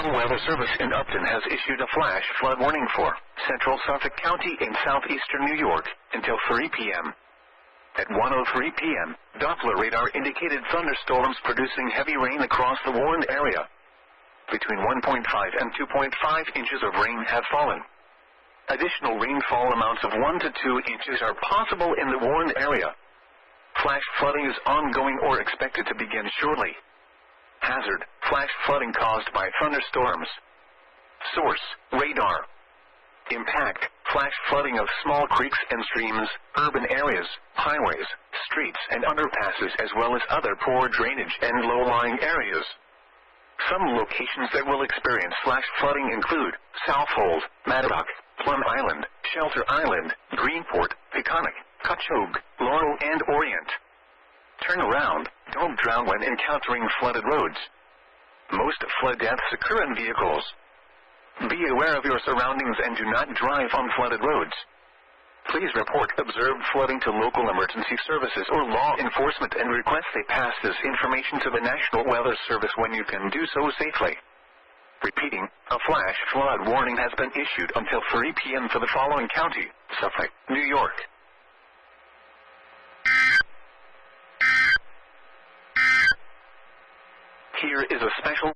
National Weather Service in Upton has issued a flash flood warning for central Suffolk County in southeastern New York until 3 p.m. At 1:03 p.m., Doppler radar indicated thunderstorms producing heavy rain across the warned area. Between 1.5 and 2.5 inches of rain have fallen. Additional rainfall amounts of 1 to 2 inches are possible in the warned area. Flash flooding is ongoing or expected to begin shortly. Hazard: flash flooding caused by thunderstorms. Source: radar. Impact: flash flooding of small creeks and streams, urban areas, highways, streets and underpasses, as well as other poor drainage and low-lying areas. Some locations that will experience flash flooding include Southold, Maddock, Plum Island, Shelter Island, Greenport, Peconic, Cutchogue, Laurel and Orient. Turn around, don't drown when encountering flooded roads. Most flood deaths occur in vehicles. Be aware of your surroundings and do not drive on flooded roads. Please report observed flooding to local emergency services or law enforcement and request they pass this information to the National Weather Service when you can do so safely. Repeating, a flash flood warning has been issued until 3 p.m. for the following county: Suffolk, New York. Here is a special